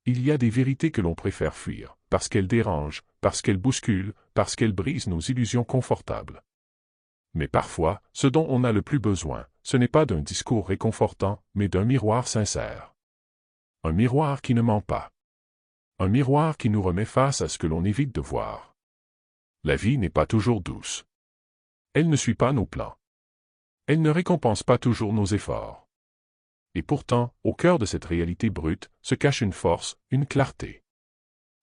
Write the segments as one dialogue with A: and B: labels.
A: Il y a des vérités que l'on préfère fuir, parce qu'elles dérangent, parce qu'elles bousculent, parce qu'elles brisent nos illusions confortables. Mais parfois, ce dont on a le plus besoin, ce n'est pas d'un discours réconfortant, mais d'un miroir sincère. Un miroir qui ne ment pas. Un miroir qui nous remet face à ce que l'on évite de voir. La vie n'est pas toujours douce. Elle ne suit pas nos plans. Elle ne récompense pas toujours nos efforts. Et pourtant, au cœur de cette réalité brute, se cache une force, une clarté.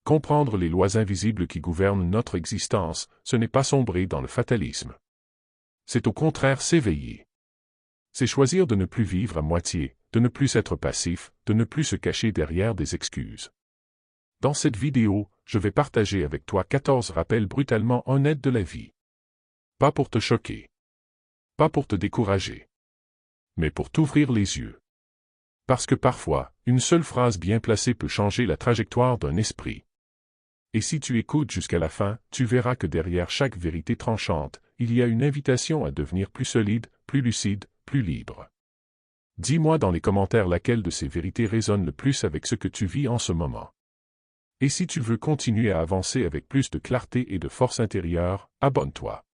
A: Comprendre les lois invisibles qui gouvernent notre existence, ce n'est pas sombrer dans le fatalisme. C'est au contraire s'éveiller. C'est choisir de ne plus vivre à moitié, de ne plus être passif, de ne plus se cacher derrière des excuses. Dans cette vidéo, je vais partager avec toi 14 rappels brutalement honnêtes de la vie. Pas pour te choquer. Pas pour te décourager. Mais pour t'ouvrir les yeux. Parce que parfois, une seule phrase bien placée peut changer la trajectoire d'un esprit. Et si tu écoutes jusqu'à la fin, tu verras que derrière chaque vérité tranchante, il y a une invitation à devenir plus solide, plus lucide, plus libre. Dis-moi dans les commentaires laquelle de ces vérités résonne le plus avec ce que tu vis en ce moment. Et si tu veux continuer à avancer avec plus de clarté et de force intérieure, abonne-toi.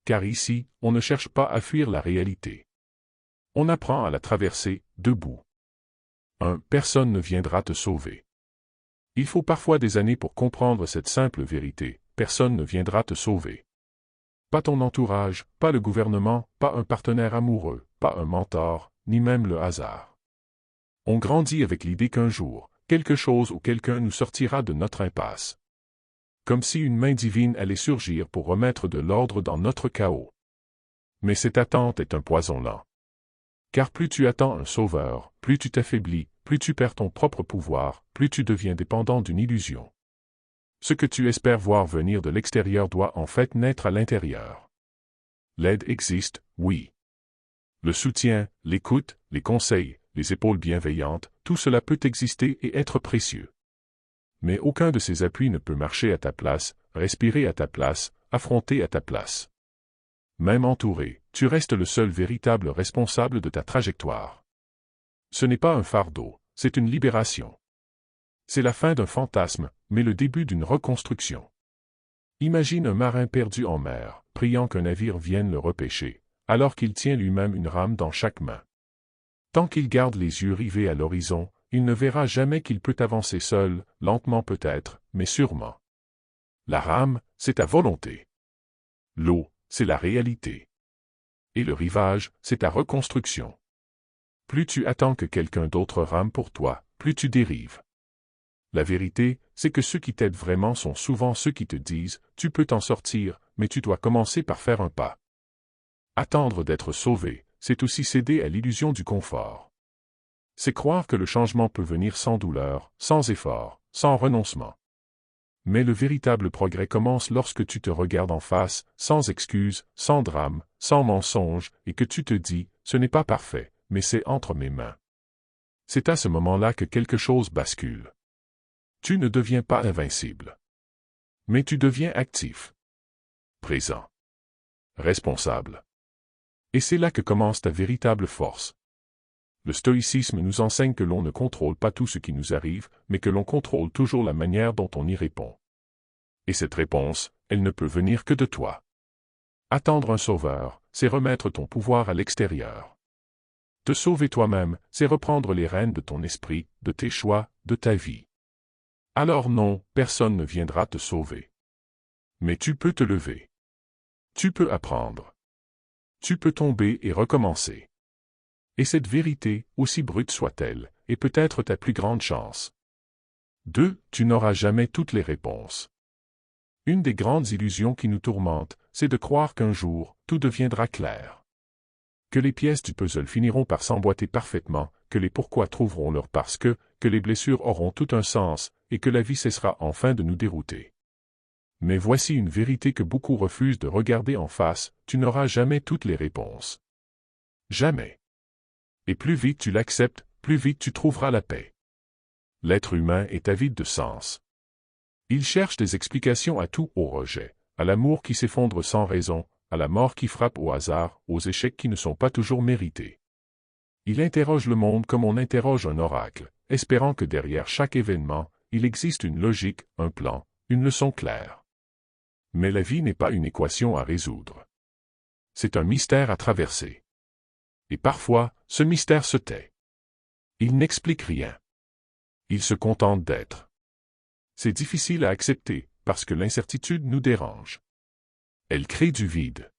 A: Car ici, on ne cherche pas à fuir la réalité. On apprend à la traverser, debout. Personne ne viendra te sauver. Il faut parfois des années pour comprendre cette simple vérité, personne ne viendra te sauver. Pas ton entourage, pas le gouvernement, pas un partenaire amoureux, pas un mentor, ni même le hasard. On grandit avec l'idée qu'un jour, quelque chose ou quelqu'un nous sortira de notre impasse. Comme si une main divine allait surgir pour remettre de l'ordre dans notre chaos. Mais cette attente est un poison lent. Car plus tu attends un sauveur, plus tu t'affaiblis, plus tu perds ton propre pouvoir, plus tu deviens dépendant d'une illusion. Ce que tu espères voir venir de l'extérieur doit en fait naître à l'intérieur. L'aide existe, oui. Le soutien, l'écoute, les conseils, les épaules bienveillantes, tout cela peut exister et être précieux. Mais aucun de ces appuis ne peut marcher à ta place, respirer à ta place, affronter à ta place. Même entouré, tu restes le seul véritable responsable de ta trajectoire. Ce n'est pas un fardeau, c'est une libération. C'est la fin d'un fantasme, mais le début d'une reconstruction. Imagine un marin perdu en mer, priant qu'un navire vienne le repêcher, alors qu'il tient lui-même une rame dans chaque main. Tant qu'il garde les yeux rivés à l'horizon, il ne verra jamais qu'il peut avancer seul, lentement peut-être, mais sûrement. La rame, c'est ta volonté. L'eau, c'est la réalité. Et le rivage, c'est ta reconstruction. Plus tu attends que quelqu'un d'autre rame pour toi, plus tu dérives. La vérité, c'est que ceux qui t'aident vraiment sont souvent ceux qui te disent « tu peux t'en sortir, mais tu dois commencer par faire un pas ». Attendre d'être sauvé, c'est aussi céder à l'illusion du confort. C'est croire que le changement peut venir sans douleur, sans effort, sans renoncement. Mais le véritable progrès commence lorsque tu te regardes en face, sans excuse, sans drame, sans mensonge, et que tu te dis « ce n'est pas parfait, mais c'est entre mes mains ». C'est à ce moment-là que quelque chose bascule. Tu ne deviens pas invincible. Mais tu deviens actif. Présent. Responsable. Et c'est là que commence ta véritable force. Le stoïcisme nous enseigne que l'on ne contrôle pas tout ce qui nous arrive, mais que l'on contrôle toujours la manière dont on y répond. Et cette réponse, elle ne peut venir que de toi. Attendre un sauveur, c'est remettre ton pouvoir à l'extérieur. Te sauver toi-même, c'est reprendre les rênes de ton esprit, de tes choix, de ta vie. Alors non, personne ne viendra te sauver. Mais tu peux te lever. Tu peux apprendre. Tu peux tomber et recommencer. Et cette vérité, aussi brute soit-elle, est peut-être ta plus grande chance. 2. Tu n'auras jamais toutes les réponses. Une des grandes illusions qui nous tourmentent, c'est de croire qu'un jour, tout deviendra clair. Que les pièces du puzzle finiront par s'emboîter parfaitement, que les pourquoi trouveront leur parce que les blessures auront tout un sens, et que la vie cessera enfin de nous dérouter. Mais voici une vérité que beaucoup refusent de regarder en face, tu n'auras jamais toutes les réponses. Jamais. Et plus vite tu l'acceptes, plus vite tu trouveras la paix. L'être humain est avide de sens. Il cherche des explications à tout, au rejet, à l'amour qui s'effondre sans raison, à la mort qui frappe au hasard, aux échecs qui ne sont pas toujours mérités. Il interroge le monde comme on interroge un oracle, espérant que derrière chaque événement, il existe une logique, un plan, une leçon claire. Mais la vie n'est pas une équation à résoudre. C'est un mystère à traverser. Et parfois, ce mystère se tait. Il n'explique rien. Il se contente d'être. C'est difficile à accepter, parce que l'incertitude nous dérange. Elle crée du vide.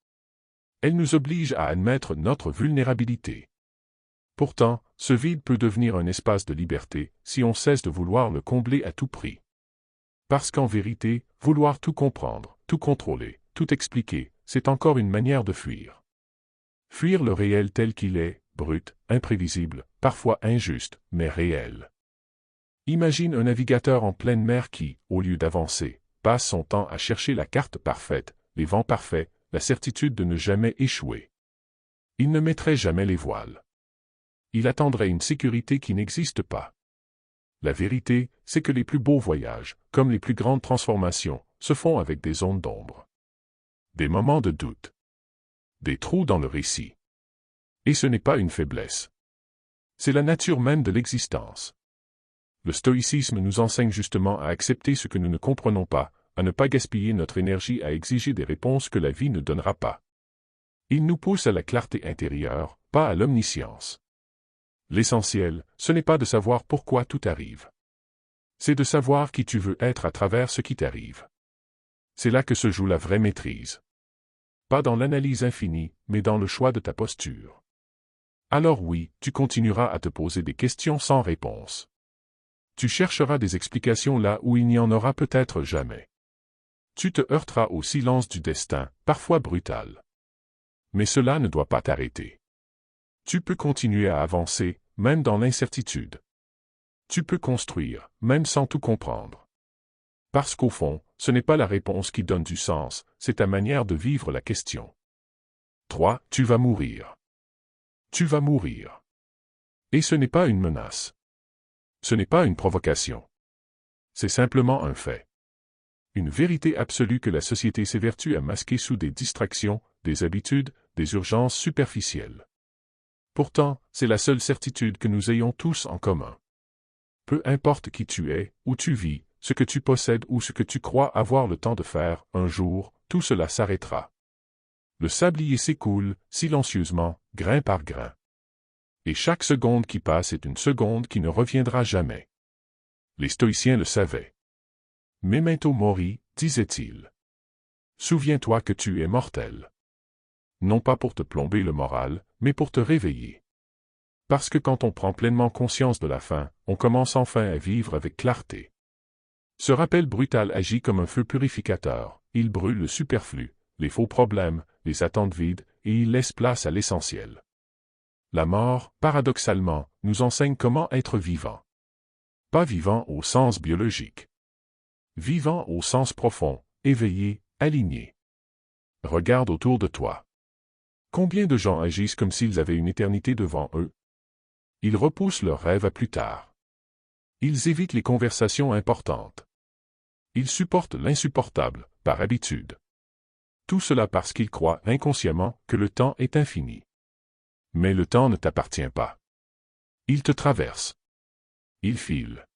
A: Elle nous oblige à admettre notre vulnérabilité. Pourtant, ce vide peut devenir un espace de liberté si on cesse de vouloir le combler à tout prix. Parce qu'en vérité, vouloir tout comprendre, tout contrôler, tout expliquer, c'est encore une manière de fuir. Fuir le réel tel qu'il est, brut, imprévisible, parfois injuste, mais réel. Imagine un navigateur en pleine mer qui, au lieu d'avancer, passe son temps à chercher la carte parfaite, les vents parfaits, la certitude de ne jamais échouer. Il ne mettrait jamais les voiles. Il attendrait une sécurité qui n'existe pas. La vérité, c'est que les plus beaux voyages, comme les plus grandes transformations, se font avec des zones d'ombre. Des moments de doute. Des trous dans le récit. Et ce n'est pas une faiblesse. C'est la nature même de l'existence. Le stoïcisme nous enseigne justement à accepter ce que nous ne comprenons pas, à ne pas gaspiller notre énergie à exiger des réponses que la vie ne donnera pas. Il nous pousse à la clarté intérieure, pas à l'omniscience. L'essentiel, ce n'est pas de savoir pourquoi tout arrive. C'est de savoir qui tu veux être à travers ce qui t'arrive. C'est là que se joue la vraie maîtrise. Pas dans l'analyse infinie, mais dans le choix de ta posture. Alors oui, tu continueras à te poser des questions sans réponse. Tu chercheras des explications là où il n'y en aura peut-être jamais. Tu te heurteras au silence du destin, parfois brutal. Mais cela ne doit pas t'arrêter. Tu peux continuer à avancer, même dans l'incertitude. Tu peux construire, même sans tout comprendre. Parce qu'au fond, ce n'est pas la réponse qui donne du sens, c'est ta manière de vivre la question. 3. Tu vas mourir. Tu vas mourir. Et ce n'est pas une menace. Ce n'est pas une provocation. C'est simplement un fait. Une vérité absolue que la société s'évertue à masquer sous des distractions, des habitudes, des urgences superficielles. Pourtant, c'est la seule certitude que nous ayons tous en commun. Peu importe qui tu es, où tu vis, ce que tu possèdes ou ce que tu crois avoir le temps de faire, un jour, tout cela s'arrêtera. Le sablier s'écoule, silencieusement, grain par grain. Et chaque seconde qui passe est une seconde qui ne reviendra jamais. Les stoïciens le savaient. Memento mori, disait-il. Souviens-toi que tu es mortel. Non pas pour te plomber le moral, mais pour te réveiller. Parce que quand on prend pleinement conscience de la fin, on commence enfin à vivre avec clarté. Ce rappel brutal agit comme un feu purificateur, il brûle le superflu, les faux problèmes, les attentes vides, et il laisse place à l'essentiel. La mort, paradoxalement, nous enseigne comment être vivant. Pas vivant au sens biologique. Vivant au sens profond, éveillé, aligné. Regarde autour de toi. Combien de gens agissent comme s'ils avaient une éternité devant eux? Ils repoussent leurs rêves à plus tard. Ils évitent les conversations importantes. Ils supportent l'insupportable, par habitude. Tout cela parce qu'ils croient inconsciemment que le temps est infini. Mais le temps ne t'appartient pas. Il te traverse. Il file.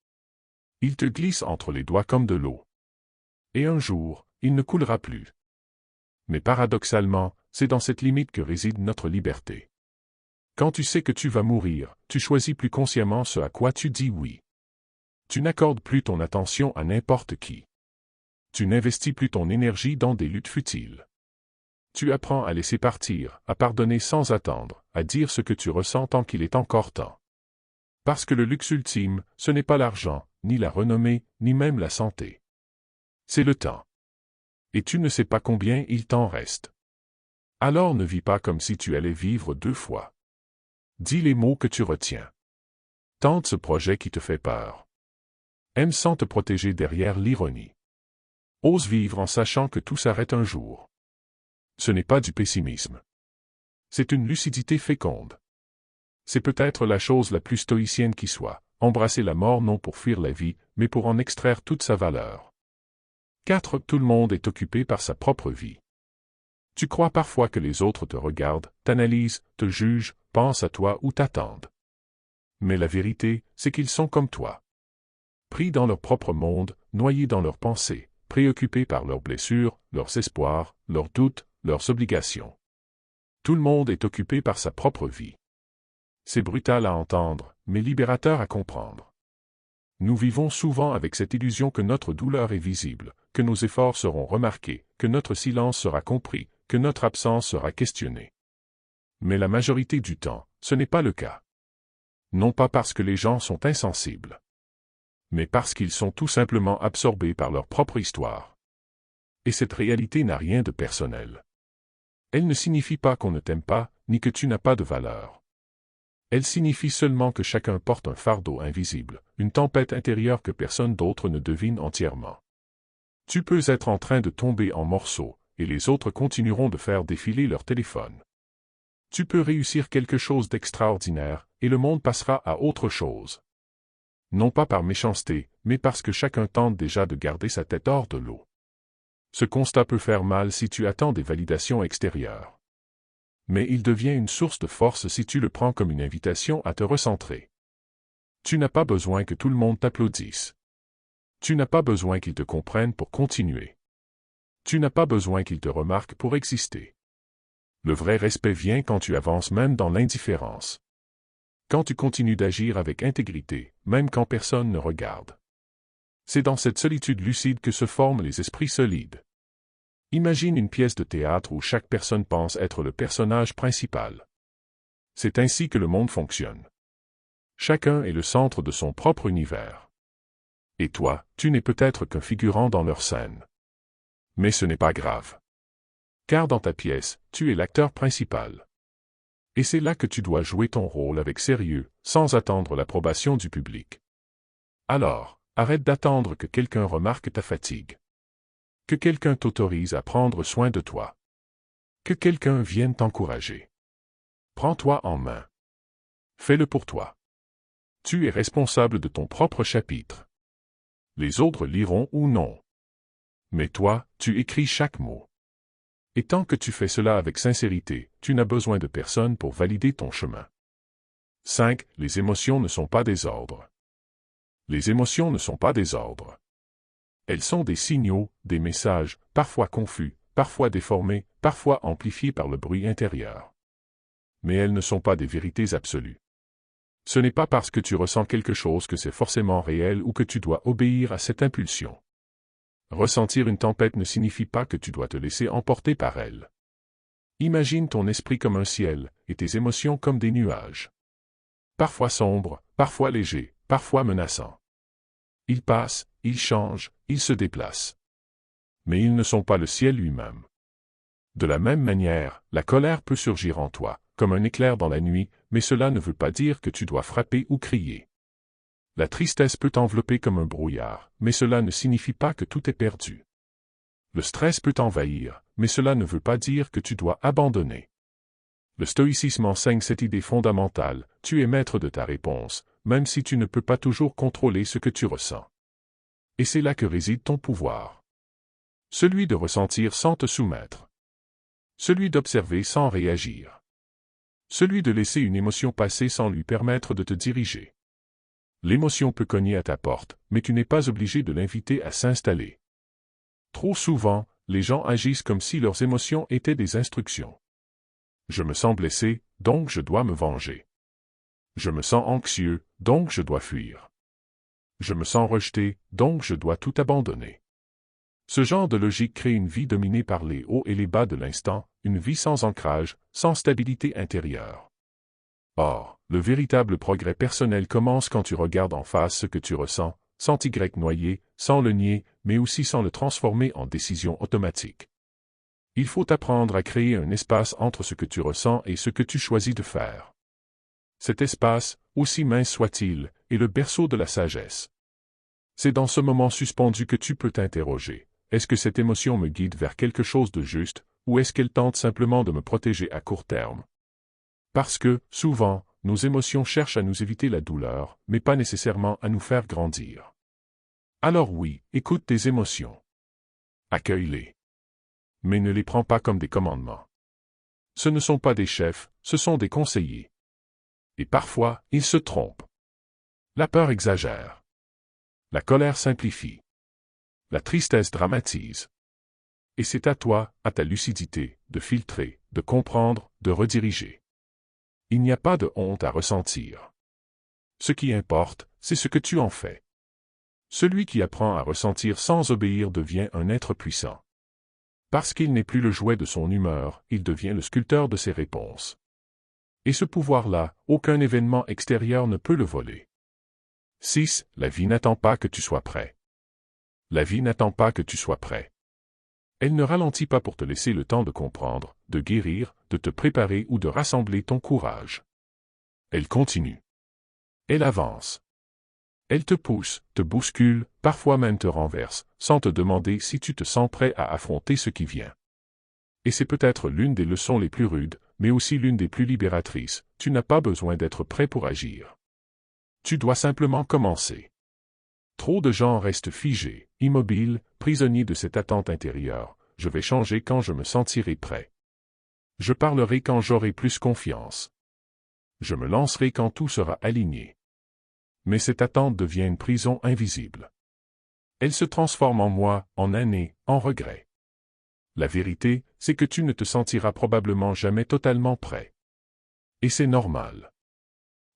A: Il te glisse entre les doigts comme de l'eau. Et un jour, il ne coulera plus. Mais paradoxalement, c'est dans cette limite que réside notre liberté. Quand tu sais que tu vas mourir, tu choisis plus consciemment ce à quoi tu dis oui. Tu n'accordes plus ton attention à n'importe qui. Tu n'investis plus ton énergie dans des luttes futiles. Tu apprends à laisser partir, à pardonner sans attendre, à dire ce que tu ressens tant qu'il est encore temps. Parce que le luxe ultime, ce n'est pas l'argent, ni la renommée, ni même la santé. C'est le temps. Et tu ne sais pas combien il t'en reste. Alors ne vis pas comme si tu allais vivre 2 fois. Dis les mots que tu retiens. Tente ce projet qui te fait peur. Aime sans te protéger derrière l'ironie. Ose vivre en sachant que tout s'arrête un jour. Ce n'est pas du pessimisme. C'est une lucidité féconde. C'est peut-être la chose la plus stoïcienne qui soit, embrasser la mort non pour fuir la vie, mais pour en extraire toute sa valeur. 4. Tout le monde est occupé par sa propre vie. Tu crois parfois que les autres te regardent, t'analysent, te jugent, pensent à toi ou t'attendent. Mais la vérité, c'est qu'ils sont comme toi. Pris dans leur propre monde, noyés dans leurs pensées, préoccupés par leurs blessures, leurs espoirs, leurs doutes, leurs obligations. Tout le monde est occupé par sa propre vie. C'est brutal à entendre, mais libérateur à comprendre. Nous vivons souvent avec cette illusion que notre douleur est visible, que nos efforts seront remarqués, que notre silence sera compris, que notre absence sera questionnée. Mais la majorité du temps, ce n'est pas le cas. Non pas parce que les gens sont insensibles, mais parce qu'ils sont tout simplement absorbés par leur propre histoire. Et cette réalité n'a rien de personnel. Elle ne signifie pas qu'on ne t'aime pas, ni que tu n'as pas de valeur. Elle signifie seulement que chacun porte un fardeau invisible, une tempête intérieure que personne d'autre ne devine entièrement. Tu peux être en train de tomber en morceaux, et les autres continueront de faire défiler leur téléphone. Tu peux réussir quelque chose d'extraordinaire, et le monde passera à autre chose. Non pas par méchanceté, mais parce que chacun tente déjà de garder sa tête hors de l'eau. Ce constat peut faire mal si tu attends des validations extérieures. Mais il devient une source de force si tu le prends comme une invitation à te recentrer. Tu n'as pas besoin que tout le monde t'applaudisse. Tu n'as pas besoin qu'ils te comprennent pour continuer. Tu n'as pas besoin qu'ils te remarquent pour exister. Le vrai respect vient quand tu avances même dans l'indifférence. Quand tu continues d'agir avec intégrité, même quand personne ne regarde. C'est dans cette solitude lucide que se forment les esprits solides. Imagine une pièce de théâtre où chaque personne pense être le personnage principal. C'est ainsi que le monde fonctionne. Chacun est le centre de son propre univers. Et toi, tu n'es peut-être qu'un figurant dans leur scène. Mais ce n'est pas grave. Car dans ta pièce, tu es l'acteur principal. Et c'est là que tu dois jouer ton rôle avec sérieux, sans attendre l'approbation du public. Alors, arrête d'attendre que quelqu'un remarque ta fatigue. Que quelqu'un t'autorise à prendre soin de toi. Que quelqu'un vienne t'encourager. Prends-toi en main. Fais-le pour toi. Tu es responsable de ton propre chapitre. Les autres liront ou non. Mais toi, tu écris chaque mot. Et tant que tu fais cela avec sincérité, tu n'as besoin de personne pour valider ton chemin. 5. Les émotions ne sont pas des ordres. Les émotions ne sont pas des ordres. Elles sont des signaux, des messages, parfois confus, parfois déformés, parfois amplifiés par le bruit intérieur. Mais elles ne sont pas des vérités absolues. Ce n'est pas parce que tu ressens quelque chose que c'est forcément réel ou que tu dois obéir à cette impulsion. Ressentir une tempête ne signifie pas que tu dois te laisser emporter par elle. Imagine ton esprit comme un ciel, et tes émotions comme des nuages. Parfois sombres, parfois légers, parfois menaçants. Ils passent, ils changent, ils se déplacent. Mais ils ne sont pas le ciel lui-même. De la même manière, la colère peut surgir en toi, comme un éclair dans la nuit, mais cela ne veut pas dire que tu dois frapper ou crier. La tristesse peut t'envelopper comme un brouillard, mais cela ne signifie pas que tout est perdu. Le stress peut t'envahir, mais cela ne veut pas dire que tu dois abandonner. Le stoïcisme enseigne cette idée fondamentale, tu es maître de ta réponse, même si tu ne peux pas toujours contrôler ce que tu ressens. Et c'est là que réside ton pouvoir. Celui de ressentir sans te soumettre. Celui d'observer sans réagir. Celui de laisser une émotion passer sans lui permettre de te diriger. L'émotion peut cogner à ta porte, mais tu n'es pas obligé de l'inviter à s'installer. Trop souvent, les gens agissent comme si leurs émotions étaient des instructions. Je me sens blessé, donc je dois me venger. Je me sens anxieux, donc je dois fuir. Je me sens rejeté, donc je dois tout abandonner. Ce genre de logique crée une vie dominée par les hauts et les bas de l'instant, une vie sans ancrage, sans stabilité intérieure. Or, le véritable progrès personnel commence quand tu regardes en face ce que tu ressens, sans t'y noyer, sans le nier, mais aussi sans le transformer en décision automatique. Il faut apprendre à créer un espace entre ce que tu ressens et ce que tu choisis de faire. Cet espace, aussi mince soit-il, est le berceau de la sagesse. C'est dans ce moment suspendu que tu peux t'interroger. Est-ce que cette émotion me guide vers quelque chose de juste, ou est-ce qu'elle tente simplement de me protéger à court terme? Parce que, souvent, nos émotions cherchent à nous éviter la douleur, mais pas nécessairement à nous faire grandir. Alors oui, écoute tes émotions. Accueille-les. Mais ne les prends pas comme des commandements. Ce ne sont pas des chefs, ce sont des conseillers. Et parfois, ils se trompent. La peur exagère. La colère simplifie. La tristesse dramatise. Et c'est à toi, à ta lucidité, de filtrer, de comprendre, de rediriger. Il n'y a pas de honte à ressentir. Ce qui importe, c'est ce que tu en fais. Celui qui apprend à ressentir sans obéir devient un être puissant. Parce qu'il n'est plus le jouet de son humeur, il devient le sculpteur de ses réponses. Et ce pouvoir-là, aucun événement extérieur ne peut le voler. 6. La vie n'attend pas que tu sois prêt. La vie n'attend pas que tu sois prêt. Elle ne ralentit pas pour te laisser le temps de comprendre, de guérir, de te préparer ou de rassembler ton courage. Elle continue. Elle avance. Elle te pousse, te bouscule, parfois même te renverse, sans te demander si tu te sens prêt à affronter ce qui vient. Et c'est peut-être l'une des leçons les plus rudes, mais aussi l'une des plus libératrices. Tu n'as pas besoin d'être prêt pour agir. Tu dois simplement commencer. Trop de gens restent figés, immobiles, prisonniers de cette attente intérieure. Je vais changer quand je me sentirai prêt. Je parlerai quand j'aurai plus confiance. Je me lancerai quand tout sera aligné. Mais cette attente devient une prison invisible. Elle se transforme en mois, en années, en regrets. La vérité, c'est que tu ne te sentiras probablement jamais totalement prêt. Et c'est normal.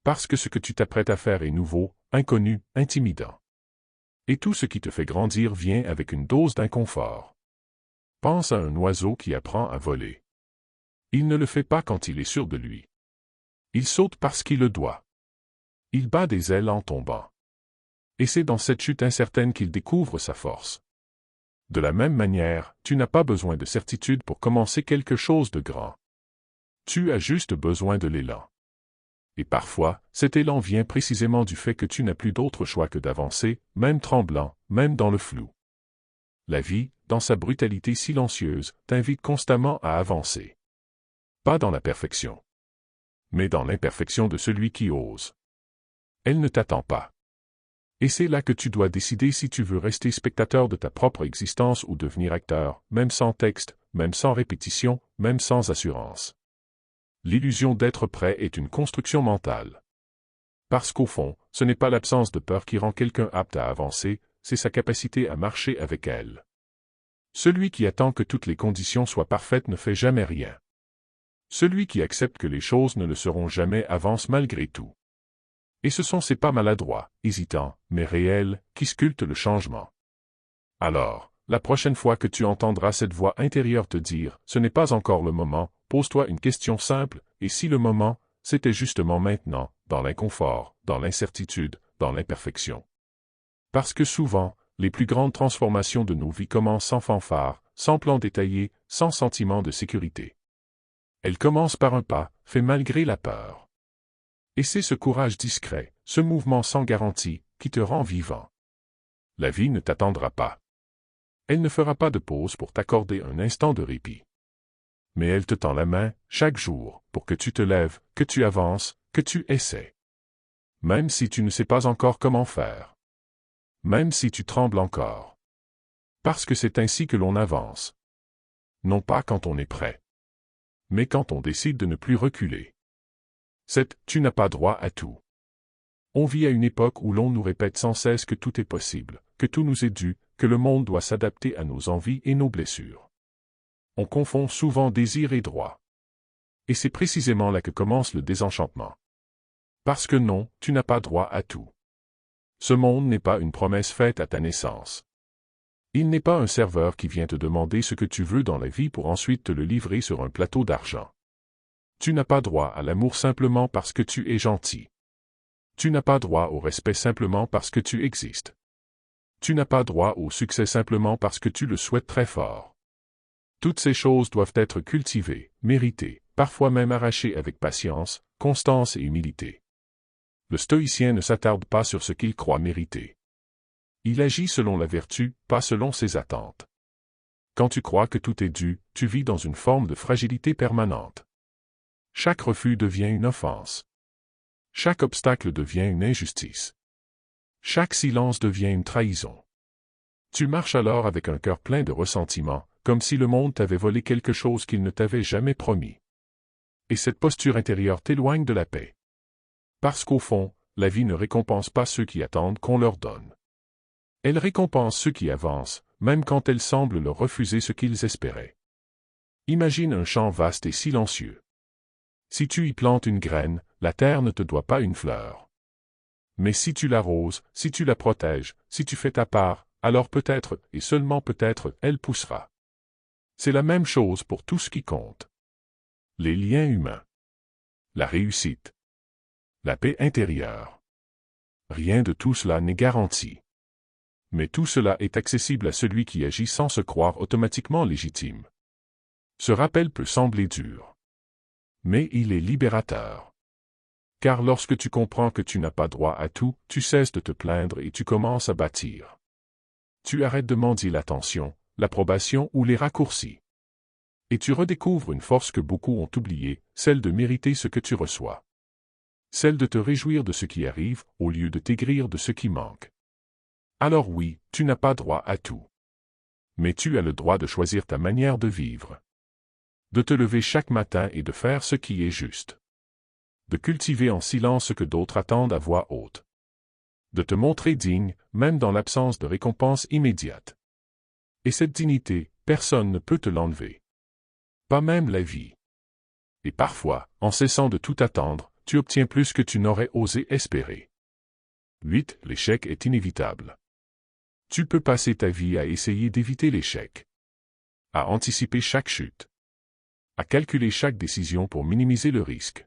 A: Parce que ce que tu t'apprêtes à faire est nouveau, inconnu, intimidant. Et tout ce qui te fait grandir vient avec une dose d'inconfort. Pense à un oiseau qui apprend à voler. Il ne le fait pas quand il est sûr de lui. Il saute parce qu'il le doit. Il bat des ailes en tombant. Et c'est dans cette chute incertaine qu'il découvre sa force. De la même manière, tu n'as pas besoin de certitude pour commencer quelque chose de grand. Tu as juste besoin de l'élan. Et parfois, cet élan vient précisément du fait que tu n'as plus d'autre choix que d'avancer, même tremblant, même dans le flou. La vie, dans sa brutalité silencieuse, t'invite constamment à avancer. Pas dans la perfection, mais dans l'imperfection de celui qui ose. Elle ne t'attend pas. Et c'est là que tu dois décider si tu veux rester spectateur de ta propre existence ou devenir acteur, même sans texte, même sans répétition, même sans assurance. L'illusion d'être prêt est une construction mentale. Parce qu'au fond, ce n'est pas l'absence de peur qui rend quelqu'un apte à avancer, c'est sa capacité à marcher avec elle. Celui qui attend que toutes les conditions soient parfaites ne fait jamais rien. Celui qui accepte que les choses ne le seront jamais avance malgré tout. Et ce sont ces pas maladroits, hésitants, mais réels, qui sculptent le changement. Alors, la prochaine fois que tu entendras cette voix intérieure te dire « ce n'est pas encore le moment », pose-toi une question simple, et si le moment, c'était justement maintenant, dans l'inconfort, dans l'incertitude, dans l'imperfection. Parce que souvent, les plus grandes transformations de nos vies commencent sans fanfare, sans plan détaillé, sans sentiment de sécurité. Elles commencent par un pas, fait malgré la peur. Et c'est ce courage discret, ce mouvement sans garantie, qui te rend vivant. La vie ne t'attendra pas. Elle ne fera pas de pause pour t'accorder un instant de répit. Mais elle te tend la main, chaque jour, pour que tu te lèves, que tu avances, que tu essaies. Même si tu ne sais pas encore comment faire. Même si tu trembles encore. Parce que c'est ainsi que l'on avance. Non pas quand on est prêt. Mais quand on décide de ne plus reculer. Tu n'as pas droit à tout. On vit à une époque où l'on nous répète sans cesse que tout est possible, que tout nous est dû, que le monde doit s'adapter à nos envies et nos blessures. On confond souvent désir et droit. Et c'est précisément là que commence le désenchantement. Parce que non, tu n'as pas droit à tout. Ce monde n'est pas une promesse faite à ta naissance. Il n'est pas un serveur qui vient te demander ce que tu veux dans la vie pour ensuite te le livrer sur un plateau d'argent. Tu n'as pas droit à l'amour simplement parce que tu es gentil. Tu n'as pas droit au respect simplement parce que tu existes. Tu n'as pas droit au succès simplement parce que tu le souhaites très fort. Toutes ces choses doivent être cultivées, méritées, parfois même arrachées avec patience, constance et humilité. Le stoïcien ne s'attarde pas sur ce qu'il croit mériter. Il agit selon la vertu, pas selon ses attentes. Quand tu crois que tout est dû, tu vis dans une forme de fragilité permanente. Chaque refus devient une offense. Chaque obstacle devient une injustice. Chaque silence devient une trahison. Tu marches alors avec un cœur plein de ressentiment, comme si le monde t'avait volé quelque chose qu'il ne t'avait jamais promis. Et cette posture intérieure t'éloigne de la paix. Parce qu'au fond, la vie ne récompense pas ceux qui attendent qu'on leur donne. Elle récompense ceux qui avancent, même quand elle semble leur refuser ce qu'ils espéraient. Imagine un champ vaste et silencieux. Si tu y plantes une graine, la terre ne te doit pas une fleur. Mais si tu l'arroses, si tu la protèges, si tu fais ta part, alors peut-être, et seulement peut-être, elle poussera. C'est la même chose pour tout ce qui compte. Les liens humains. La réussite. La paix intérieure. Rien de tout cela n'est garanti. Mais tout cela est accessible à celui qui agit sans se croire automatiquement légitime. Ce rappel peut sembler dur. Mais il est libérateur. Car lorsque tu comprends que tu n'as pas droit à tout, tu cesses de te plaindre et tu commences à bâtir. Tu arrêtes de mendier l'attention, l'approbation ou les raccourcis. Et tu redécouvres une force que beaucoup ont oubliée, celle de mériter ce que tu reçois. Celle de te réjouir de ce qui arrive, au lieu de t'aigrir de ce qui manque. Alors oui, tu n'as pas droit à tout. Mais tu as le droit de choisir ta manière de vivre. De te lever chaque matin et de faire ce qui est juste. De cultiver en silence ce que d'autres attendent à voix haute. De te montrer digne, même dans l'absence de récompense immédiate. Et cette dignité, personne ne peut te l'enlever. Pas même la vie. Et parfois, en cessant de tout attendre, tu obtiens plus que tu n'aurais osé espérer. 8. L'échec est inévitable. Tu peux passer ta vie à essayer d'éviter l'échec. À anticiper chaque chute. À calculer chaque décision pour minimiser le risque.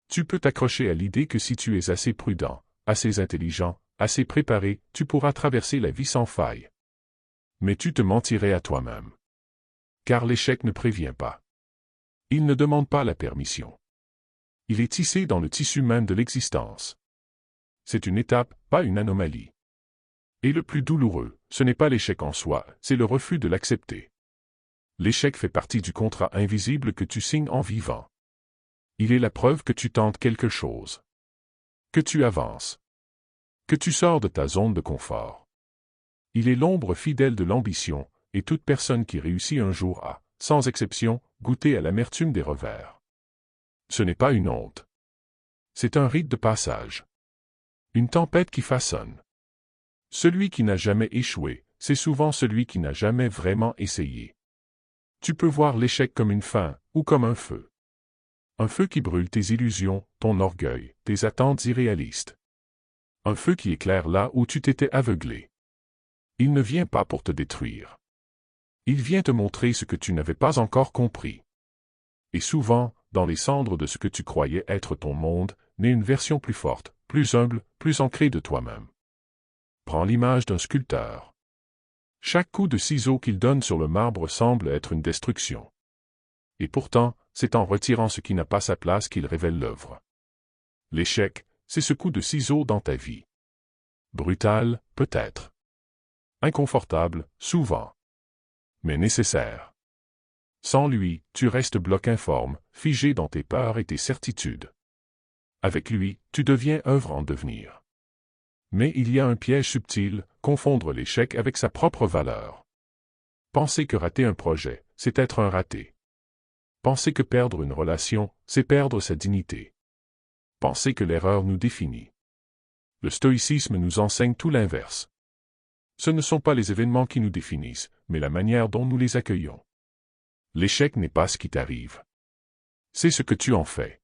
A: Tu peux t'accrocher à l'idée que si tu es assez prudent, assez intelligent, assez préparé, tu pourras traverser la vie sans faille. Mais tu te mentirais à toi-même. Car l'échec ne prévient pas. Il ne demande pas la permission. Il est tissé dans le tissu même de l'existence. C'est une étape, pas une anomalie. Et le plus douloureux, ce n'est pas l'échec en soi, c'est le refus de l'accepter. L'échec fait partie du contrat invisible que tu signes en vivant. Il est la preuve que tu tentes quelque chose. Que tu avances. Que tu sors de ta zone de confort. Il est l'ombre fidèle de l'ambition, et toute personne qui réussit un jour a, sans exception, goûté à l'amertume des revers. Ce n'est pas une honte. C'est un rite de passage. Une tempête qui façonne. Celui qui n'a jamais échoué, c'est souvent celui qui n'a jamais vraiment essayé. Tu peux voir l'échec comme une fin, ou comme un feu. Un feu qui brûle tes illusions, ton orgueil, tes attentes irréalistes. Un feu qui éclaire là où tu t'étais aveuglé. Il ne vient pas pour te détruire. Il vient te montrer ce que tu n'avais pas encore compris. Et souvent, dans les cendres de ce que tu croyais être ton monde, naît une version plus forte, plus humble, plus ancrée de toi-même. Prends l'image d'un sculpteur. Chaque coup de ciseau qu'il donne sur le marbre semble être une destruction. Et pourtant, c'est en retirant ce qui n'a pas sa place qu'il révèle l'œuvre. L'échec, c'est ce coup de ciseau dans ta vie. Brutal, peut-être. Inconfortable, souvent. Mais nécessaire. Sans lui, tu restes bloc informe, figé dans tes peurs et tes certitudes. Avec lui, tu deviens œuvre en devenir. Mais il y a un piège subtil, confondre l'échec avec sa propre valeur. Penser que rater un projet, c'est être un raté. Penser que perdre une relation, c'est perdre sa dignité. Penser que l'erreur nous définit. Le stoïcisme nous enseigne tout l'inverse. Ce ne sont pas les événements qui nous définissent, mais la manière dont nous les accueillons. L'échec n'est pas ce qui t'arrive. C'est ce que tu en fais.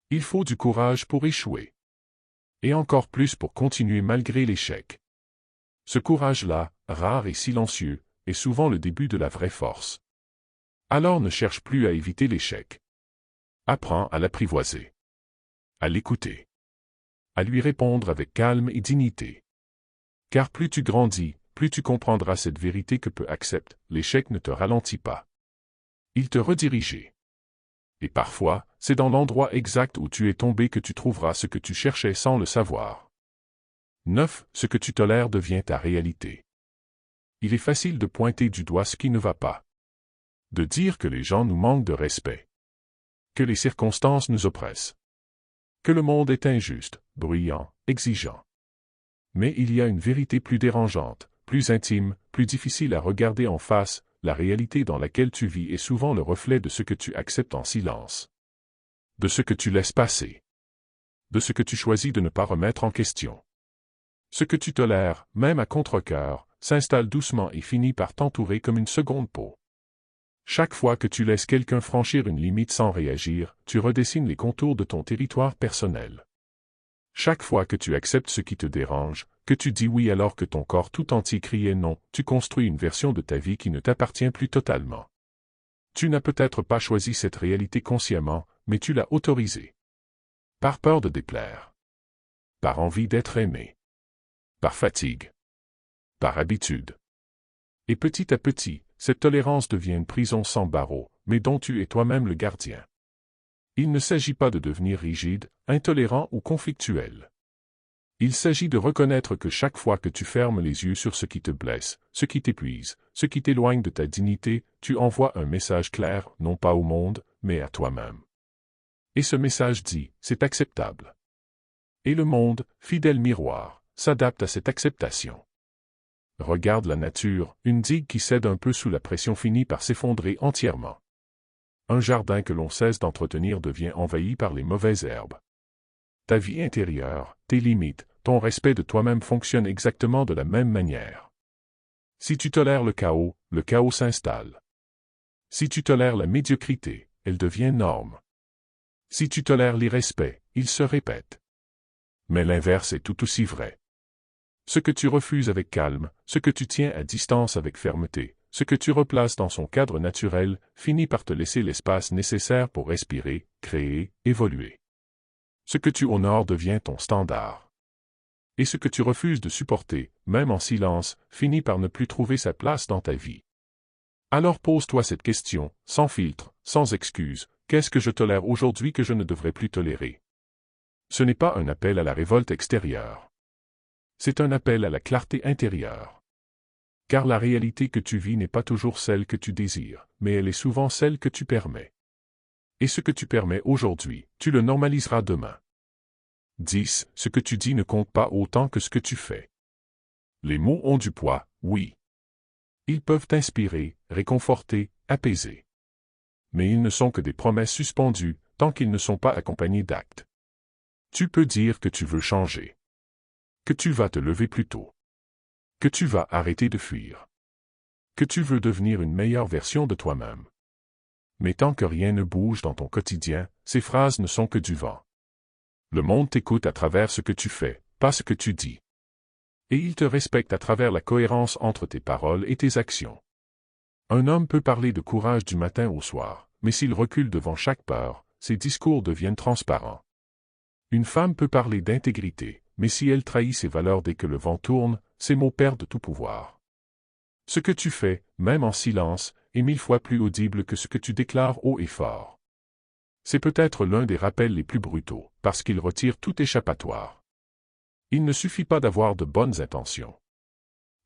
A: Il faut du courage pour échouer. Et encore plus pour continuer malgré l'échec. Ce courage-là, rare et silencieux, est souvent le début de la vraie force. Alors ne cherche plus à éviter l'échec. Apprends à l'apprivoiser. À l'écouter. À lui répondre avec calme et dignité. Car plus tu grandis, plus tu comprendras cette vérité que peu acceptent, l'échec ne te ralentit pas. Il te redirige. Et parfois, c'est dans l'endroit exact où tu es tombé que tu trouveras ce que tu cherchais sans le savoir. 9. Ce que tu tolères devient ta réalité. Il est facile de pointer du doigt ce qui ne va pas. De dire que les gens nous manquent de respect. Que les circonstances nous oppressent. Que le monde est injuste, bruyant, exigeant. Mais il y a une vérité plus dérangeante, plus intime, plus difficile à regarder en face, la réalité dans laquelle tu vis est souvent le reflet de ce que tu acceptes en silence. De ce que tu laisses passer. De ce que tu choisis de ne pas remettre en question. Ce que tu tolères, même à contre-cœur, s'installe doucement et finit par t'entourer comme une seconde peau. Chaque fois que tu laisses quelqu'un franchir une limite sans réagir, tu redessines les contours de ton territoire personnel. Chaque fois que tu acceptes ce qui te dérange, que tu dis oui alors que ton corps tout entier criait non, tu construis une version de ta vie qui ne t'appartient plus totalement. Tu n'as peut-être pas choisi cette réalité consciemment, mais tu l'as autorisée. Par peur de déplaire. Par envie d'être aimé. Par fatigue. Par habitude. Et petit à petit, cette tolérance devient une prison sans barreaux, mais dont tu es toi-même le gardien. Il ne s'agit pas de devenir rigide, intolérant ou conflictuel. Il s'agit de reconnaître que chaque fois que tu fermes les yeux sur ce qui te blesse, ce qui t'épuise, ce qui t'éloigne de ta dignité, tu envoies un message clair, non pas au monde, mais à toi-même. Et ce message dit, c'est acceptable. Et le monde, fidèle miroir, s'adapte à cette acceptation. Regarde la nature, une digue qui cède un peu sous la pression finit par s'effondrer entièrement. Un jardin que l'on cesse d'entretenir devient envahi par les mauvaises herbes. Ta vie intérieure, tes limites, ton respect de toi-même fonctionnent exactement de la même manière. Si tu tolères le chaos s'installe. Si tu tolères la médiocrité, elle devient norme. Si tu tolères l'irrespect, il se répète. Mais l'inverse est tout aussi vrai. Ce que tu refuses avec calme, ce que tu tiens à distance avec fermeté, ce que tu replaces dans son cadre naturel, finit par te laisser l'espace nécessaire pour respirer, créer, évoluer. Ce que tu honores devient ton standard. Et ce que tu refuses de supporter, même en silence, finit par ne plus trouver sa place dans ta vie. Alors pose-toi cette question, sans filtre, sans excuse, qu'est-ce que je tolère aujourd'hui que je ne devrais plus tolérer? Ce n'est pas un appel à la révolte extérieure. C'est un appel à la clarté intérieure. Car la réalité que tu vis n'est pas toujours celle que tu désires, mais elle est souvent celle que tu permets. Et ce que tu permets aujourd'hui, tu le normaliseras demain. 10. Ce que tu dis ne compte pas autant que ce que tu fais. Les mots ont du poids, oui. Ils peuvent inspirer, réconforter, apaiser. Mais ils ne sont que des promesses suspendues, tant qu'ils ne sont pas accompagnés d'actes. Tu peux dire que tu veux changer. Que tu vas te lever plus tôt. Que tu vas arrêter de fuir. Que tu veux devenir une meilleure version de toi-même. Mais tant que rien ne bouge dans ton quotidien, ces phrases ne sont que du vent. Le monde t'écoute à travers ce que tu fais, pas ce que tu dis. Et il te respecte à travers la cohérence entre tes paroles et tes actions. Un homme peut parler de courage du matin au soir, mais s'il recule devant chaque peur, ses discours deviennent transparents. Une femme peut parler d'intégrité, mais si elle trahit ses valeurs dès que le vent tourne, ses mots perdent tout pouvoir. Ce que tu fais, même en silence, est 1000 fois plus audible que ce que tu déclares haut et fort. C'est peut-être l'un des rappels les plus brutaux, parce qu'il retire tout échappatoire. Il ne suffit pas d'avoir de bonnes intentions.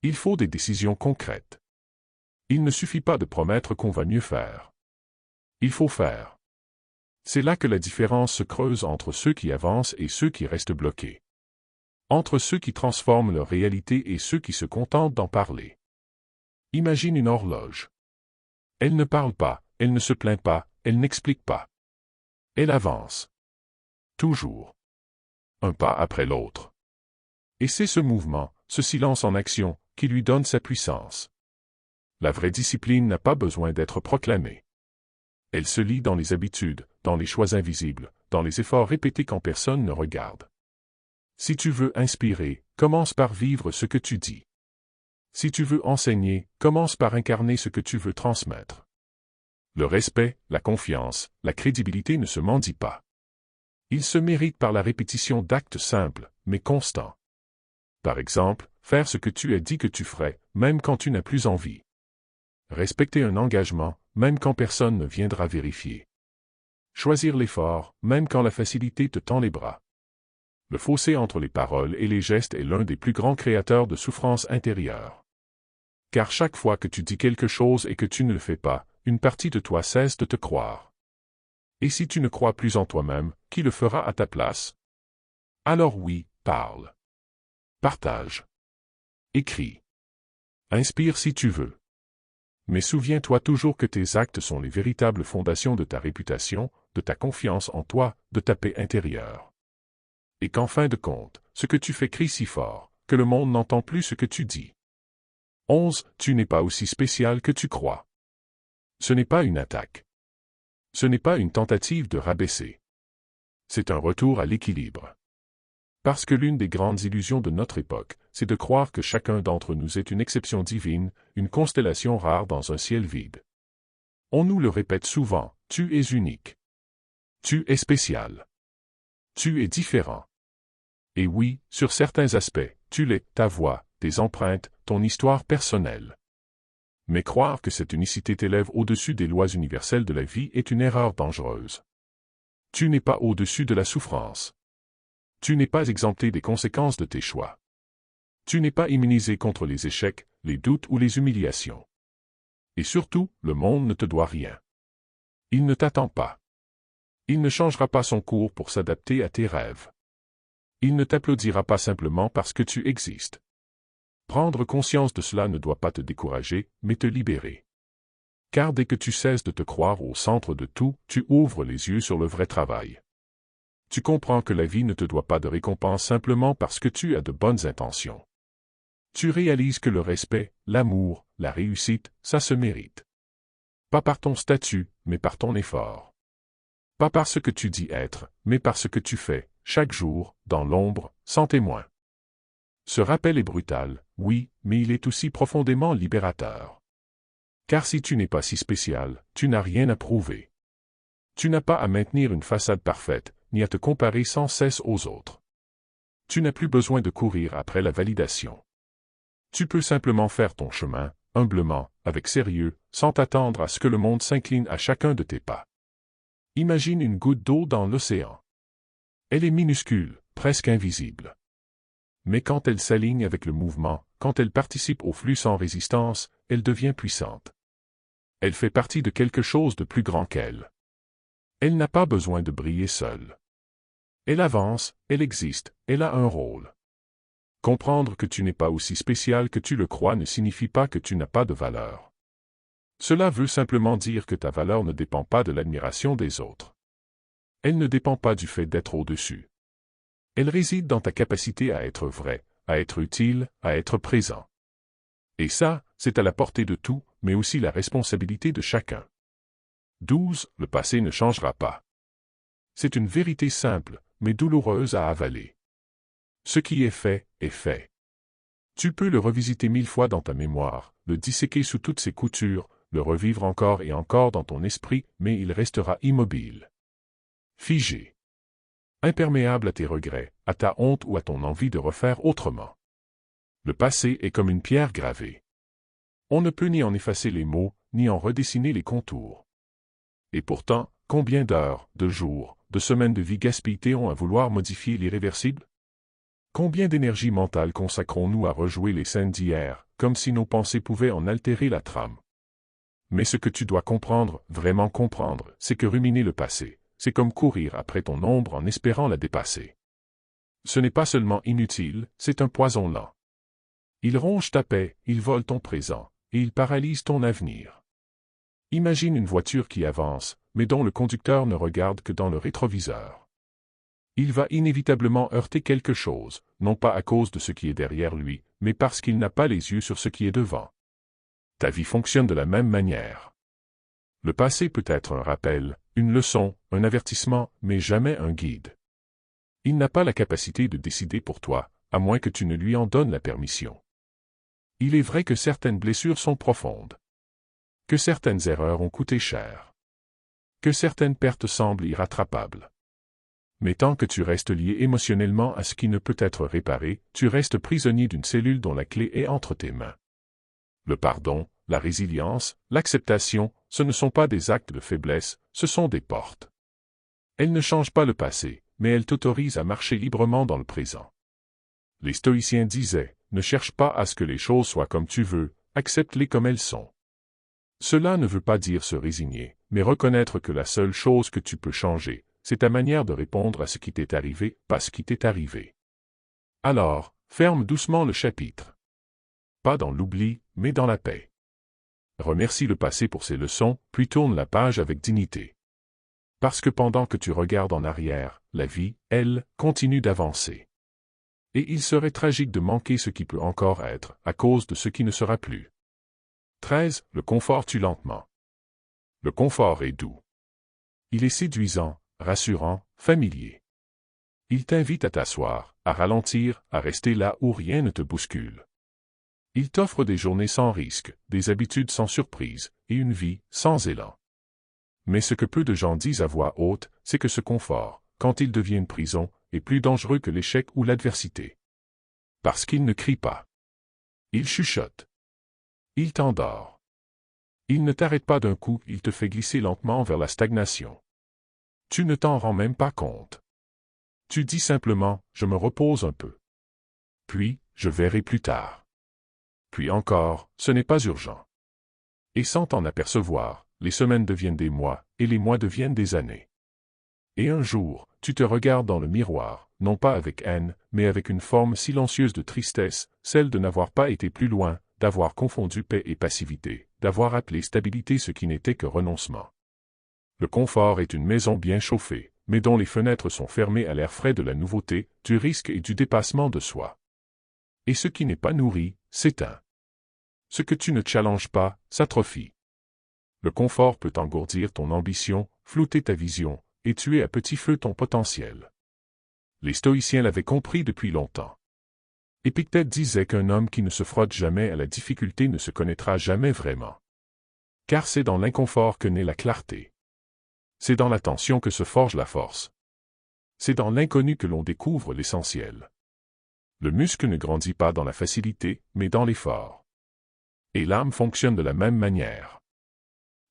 A: Il faut des décisions concrètes. Il ne suffit pas de promettre qu'on va mieux faire. Il faut faire. C'est là que la différence se creuse entre ceux qui avancent et ceux qui restent bloqués. Entre ceux qui transforment leur réalité et ceux qui se contentent d'en parler. Imagine une horloge. Elle ne parle pas, elle ne se plaint pas, elle n'explique pas. Elle avance. Toujours. Un pas après l'autre. Et c'est ce mouvement, ce silence en action, qui lui donne sa puissance. La vraie discipline n'a pas besoin d'être proclamée. Elle se lit dans les habitudes, dans les choix invisibles, dans les efforts répétés quand personne ne regarde. Si tu veux inspirer, commence par vivre ce que tu dis. Si tu veux enseigner, commence par incarner ce que tu veux transmettre. Le respect, la confiance, la crédibilité ne se mendient pas. Ils se méritent par la répétition d'actes simples, mais constants. Par exemple, faire ce que tu as dit que tu ferais, même quand tu n'as plus envie. Respecter un engagement, même quand personne ne viendra vérifier. Choisir l'effort, même quand la facilité te tend les bras. Le fossé entre les paroles et les gestes est l'un des plus grands créateurs de souffrance intérieure. Car chaque fois que tu dis quelque chose et que tu ne le fais pas, une partie de toi cesse de te croire. Et si tu ne crois plus en toi-même, qui le fera à ta place? Alors oui, parle. Partage. Écris. Inspire si tu veux. Mais souviens-toi toujours que tes actes sont les véritables fondations de ta réputation, de ta confiance en toi, de ta paix intérieure. Et qu'en fin de compte, ce que tu fais crie si fort, que le monde n'entend plus ce que tu dis. 11. Tu n'es pas aussi spécial que tu crois. Ce n'est pas une attaque. Ce n'est pas une tentative de rabaisser. C'est un retour à l'équilibre. Parce que l'une des grandes illusions de notre époque, c'est de croire que chacun d'entre nous est une exception divine, une constellation rare dans un ciel vide. On nous le répète souvent, tu es unique. Tu es spécial. Tu es différent. Et oui, sur certains aspects, tu l'es, ta voix, tes empreintes, ton histoire personnelle. Mais croire que cette unicité t'élève au-dessus des lois universelles de la vie est une erreur dangereuse. Tu n'es pas au-dessus de la souffrance. Tu n'es pas exempté des conséquences de tes choix. Tu n'es pas immunisé contre les échecs, les doutes ou les humiliations. Et surtout, le monde ne te doit rien. Il ne t'attend pas. Il ne changera pas son cours pour s'adapter à tes rêves. Il ne t'applaudira pas simplement parce que tu existes. Prendre conscience de cela ne doit pas te décourager, mais te libérer. Car dès que tu cesses de te croire au centre de tout, tu ouvres les yeux sur le vrai travail. Tu comprends que la vie ne te doit pas de récompense simplement parce que tu as de bonnes intentions. Tu réalises que le respect, l'amour, la réussite, ça se mérite. Pas par ton statut, mais par ton effort. Pas par ce que tu dis être, mais par ce que tu fais, chaque jour, dans l'ombre, sans témoin. Ce rappel est brutal, oui, mais il est aussi profondément libérateur. Car si tu n'es pas si spécial, tu n'as rien à prouver. Tu n'as pas à maintenir une façade parfaite, ni à te comparer sans cesse aux autres. Tu n'as plus besoin de courir après la validation. Tu peux simplement faire ton chemin, humblement, avec sérieux, sans t'attendre à ce que le monde s'incline à chacun de tes pas. Imagine une goutte d'eau dans l'océan. Elle est minuscule, presque invisible. Mais quand elle s'aligne avec le mouvement, quand elle participe au flux sans résistance, elle devient puissante. Elle fait partie de quelque chose de plus grand qu'elle. Elle n'a pas besoin de briller seule. Elle avance, elle existe, elle a un rôle. Comprendre que tu n'es pas aussi spécial que tu le crois ne signifie pas que tu n'as pas de valeur. Cela veut simplement dire que ta valeur ne dépend pas de l'admiration des autres. Elle ne dépend pas du fait d'être au-dessus. Elle réside dans ta capacité à être vrai, à être utile, à être présent. Et ça, c'est à la portée de tout, mais aussi la responsabilité de chacun. 12. Le passé ne changera pas. C'est une vérité simple, mais douloureuse à avaler. Ce qui est fait, est fait. Tu peux le revisiter 1000 fois dans ta mémoire, le disséquer sous toutes ses coutures, le revivre encore et encore dans ton esprit, mais il restera immobile. Figé. Imperméable à tes regrets, à ta honte ou à ton envie de refaire autrement. Le passé est comme une pierre gravée. On ne peut ni en effacer les mots, ni en redessiner les contours. Et pourtant, combien d'heures, de jours, de semaines de vie gaspillées-on à vouloir modifier l'irréversible? Combien d'énergie mentale consacrons-nous à rejouer les scènes d'hier, comme si nos pensées pouvaient en altérer la trame? Mais ce que tu dois comprendre, vraiment comprendre, c'est que ruminer le passé, c'est comme courir après ton ombre en espérant la dépasser. Ce n'est pas seulement inutile, c'est un poison lent. Il ronge ta paix, il vole ton présent, et il paralyse ton avenir. Imagine une voiture qui avance, mais dont le conducteur ne regarde que dans le rétroviseur. Il va inévitablement heurter quelque chose, non pas à cause de ce qui est derrière lui, mais parce qu'il n'a pas les yeux sur ce qui est devant. Ta vie fonctionne de la même manière. Le passé peut être un rappel, une leçon, un avertissement, mais jamais un guide. Il n'a pas la capacité de décider pour toi, à moins que tu ne lui en donnes la permission. Il est vrai que certaines blessures sont profondes. Que certaines erreurs ont coûté cher. Que certaines pertes semblent irrattrapables. Mais tant que tu restes lié émotionnellement à ce qui ne peut être réparé, tu restes prisonnier d'une cellule dont la clé est entre tes mains. Le pardon, la résilience, l'acceptation, ce ne sont pas des actes de faiblesse, ce sont des portes. Elles ne changent pas le passé, mais elles t'autorisent à marcher librement dans le présent. Les stoïciens disaient, ne cherche pas à ce que les choses soient comme tu veux, accepte-les comme elles sont. Cela ne veut pas dire se résigner, mais reconnaître que la seule chose que tu peux changer, c'est ta manière de répondre à ce qui t'est arrivé, pas ce qui t'est arrivé. Alors, ferme doucement le chapitre. Pas dans l'oubli, mais dans la paix. Remercie le passé pour ses leçons, puis tourne la page avec dignité. Parce que pendant que tu regardes en arrière, la vie, elle, continue d'avancer. Et il serait tragique de manquer ce qui peut encore être, à cause de ce qui ne sera plus. 13. Le confort tue lentement. Le confort est doux. Il est séduisant, rassurant, familier. Il t'invite à t'asseoir, à ralentir, à rester là où rien ne te bouscule. Il t'offre des journées sans risque, des habitudes sans surprise, et une vie sans élan. Mais ce que peu de gens disent à voix haute, c'est que ce confort, quand il devient une prison, est plus dangereux que l'échec ou l'adversité. Parce qu'il ne crie pas. Il chuchote. Il t'endort. Il ne t'arrête pas d'un coup, il te fait glisser lentement vers la stagnation. Tu ne t'en rends même pas compte. Tu dis simplement, je me repose un peu. Puis, je verrai plus tard. Puis encore, ce n'est pas urgent. Et sans t'en apercevoir, les semaines deviennent des mois, et les mois deviennent des années. Et un jour, tu te regardes dans le miroir, non pas avec haine, mais avec une forme silencieuse de tristesse, celle de n'avoir pas été plus loin, d'avoir confondu paix et passivité, d'avoir appelé stabilité ce qui n'était que renoncement. Le confort est une maison bien chauffée, mais dont les fenêtres sont fermées à l'air frais de la nouveauté, du risque et du dépassement de soi. Et ce qui n'est pas nourri, s'éteint. Ce que tu ne challenges pas, s'atrophie. Le confort peut engourdir ton ambition, flouter ta vision, et tuer à petit feu ton potentiel. Les stoïciens l'avaient compris depuis longtemps. Épictète disait qu'un homme qui ne se frotte jamais à la difficulté ne se connaîtra jamais vraiment. Car c'est dans l'inconfort que naît la clarté. C'est dans la tension que se forge la force. C'est dans l'inconnu que l'on découvre l'essentiel. Le muscle ne grandit pas dans la facilité, mais dans l'effort. Et l'âme fonctionne de la même manière.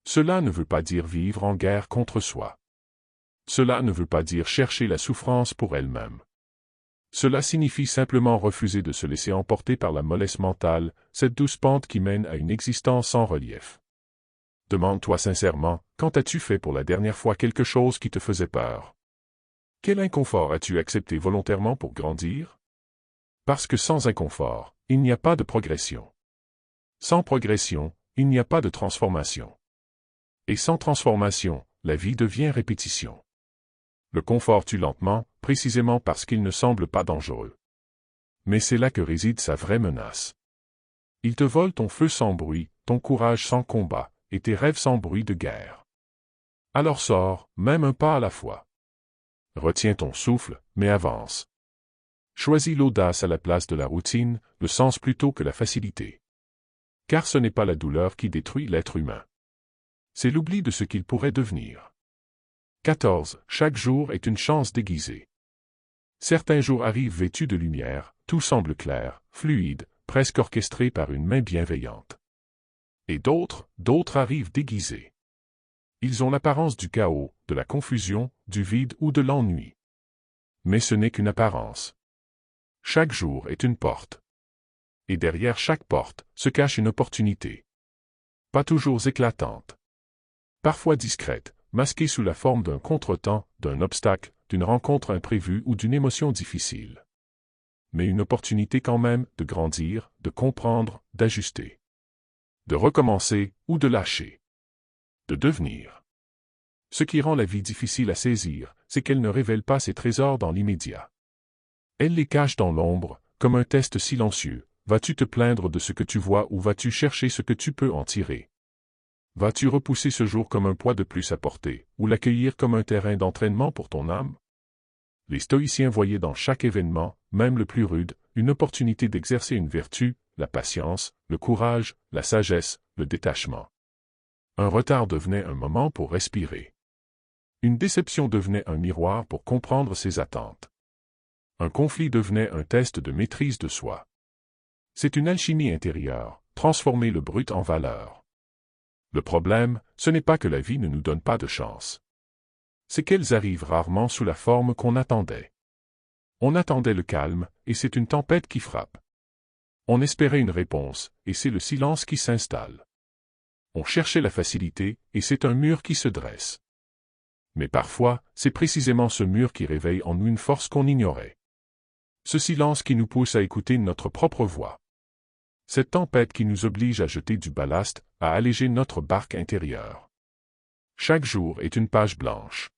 A: Cela ne veut pas dire vivre en guerre contre soi. Cela ne veut pas dire chercher la souffrance pour elle-même. Cela signifie simplement refuser de se laisser emporter par la mollesse mentale, cette douce pente qui mène à une existence sans relief. Demande-toi sincèrement, quand as-tu fait pour la dernière fois quelque chose qui te faisait peur? Quel inconfort as-tu accepté volontairement pour grandir? Parce que sans inconfort, il n'y a pas de progression. Sans progression, il n'y a pas de transformation. Et sans transformation, la vie devient répétition. Le confort tue lentement, précisément parce qu'il ne semble pas dangereux. Mais c'est là que réside sa vraie menace. Il te vole ton feu sans bruit, ton courage sans combat, et tes rêves sans bruit de guerre. Alors sors, même un pas à la fois. Retiens ton souffle, mais avance. Choisis l'audace à la place de la routine, le sens plutôt que la facilité. Car ce n'est pas la douleur qui détruit l'être humain. C'est l'oubli de ce qu'il pourrait devenir. 14. Chaque jour est une chance déguisée. Certains jours arrivent vêtus de lumière, tout semble clair, fluide, presque orchestré par une main bienveillante. Et d'autres arrivent déguisés. Ils ont l'apparence du chaos, de la confusion, du vide ou de l'ennui. Mais ce n'est qu'une apparence. Chaque jour est une porte. Et derrière chaque porte se cache une opportunité. Pas toujours éclatante. Parfois discrète, masquée sous la forme d'un contretemps, d'un obstacle, d'une rencontre imprévue ou d'une émotion difficile. Mais une opportunité quand même de grandir, de comprendre, d'ajuster. De recommencer ou de lâcher. De devenir. Ce qui rend la vie difficile à saisir, c'est qu'elle ne révèle pas ses trésors dans l'immédiat. Elle les cache dans l'ombre, comme un test silencieux. Vas-tu te plaindre de ce que tu vois ou vas-tu chercher ce que tu peux en tirer? Vas-tu repousser ce jour comme un poids de plus à porter, ou l'accueillir comme un terrain d'entraînement pour ton âme? Les stoïciens voyaient dans chaque événement, même le plus rude, une opportunité d'exercer une vertu, la patience, le courage, la sagesse, le détachement. Un retard devenait un moment pour respirer. Une déception devenait un miroir pour comprendre ses attentes. Un conflit devenait un test de maîtrise de soi. C'est une alchimie intérieure, transformer le brut en valeur. Le problème, ce n'est pas que la vie ne nous donne pas de chance. C'est qu'elles arrivent rarement sous la forme qu'on attendait. On attendait le calme, et c'est une tempête qui frappe. On espérait une réponse, et c'est le silence qui s'installe. On cherchait la facilité, et c'est un mur qui se dresse. Mais parfois, c'est précisément ce mur qui réveille en nous une force qu'on ignorait. Ce silence qui nous pousse à écouter notre propre voix. cette tempête qui nous oblige à jeter du ballast, à alléger notre barque intérieure. Chaque jour est une page blanche.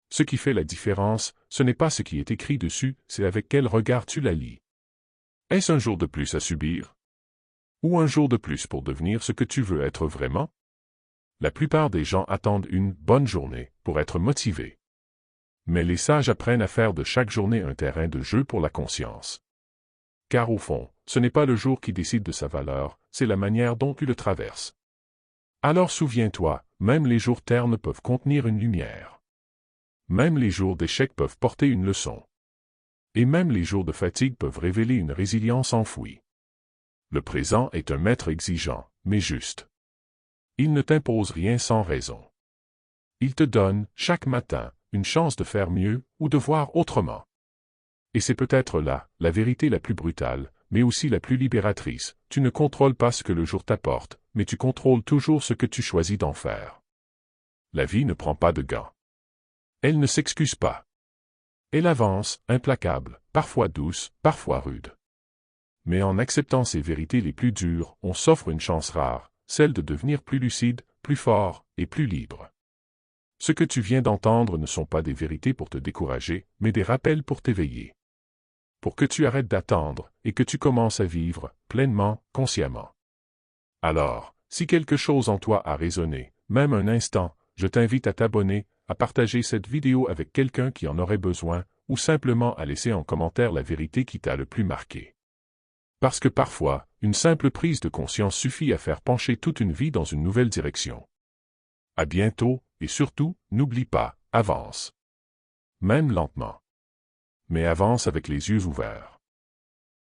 A: Ce qui fait la différence, ce n'est pas ce qui est écrit dessus, c'est avec quel regard tu la lis. Est-ce un jour de plus à subir? Ou un jour de plus pour devenir ce que tu veux être vraiment? La plupart des gens attendent une bonne journée pour être motivés. Mais les sages apprennent à faire de chaque journée un terrain de jeu pour la conscience. Car au fond, ce n'est pas le jour qui décide de sa valeur, c'est la manière dont tu le traverses. Alors souviens-toi, même les jours ternes peuvent contenir une lumière. Même les jours d'échec peuvent porter une leçon. Et même les jours de fatigue peuvent révéler une résilience enfouie. Le présent est un maître exigeant, mais juste. Il ne t'impose rien sans raison. Il te donne, chaque matin, une chance de faire mieux ou de voir autrement. Et c'est peut-être là, la vérité la plus brutale, mais aussi la plus libératrice. Tu ne contrôles pas ce que le jour t'apporte, mais tu contrôles toujours ce que tu choisis d'en faire. La vie ne prend pas de gants. Elle ne s'excuse pas. Elle avance, implacable, parfois douce, parfois rude. Mais en acceptant ces vérités les plus dures, on s'offre une chance rare, celle de devenir plus lucide, plus fort et plus libre. Ce que tu viens d'entendre ne sont pas des vérités pour te décourager, mais des rappels pour t'éveiller. Pour que tu arrêtes d'attendre et que tu commences à vivre, pleinement, consciemment. Alors, si quelque chose en toi a résonné, même un instant, je t'invite à t'abonner, à partager cette vidéo avec quelqu'un qui en aurait besoin, ou simplement à laisser en commentaire la vérité qui t'a le plus marqué. Parce que parfois, une simple prise de conscience suffit à faire pencher toute une vie dans une nouvelle direction. À bientôt, et surtout, n'oublie pas, avance. Même lentement. Mais avance avec les yeux ouverts.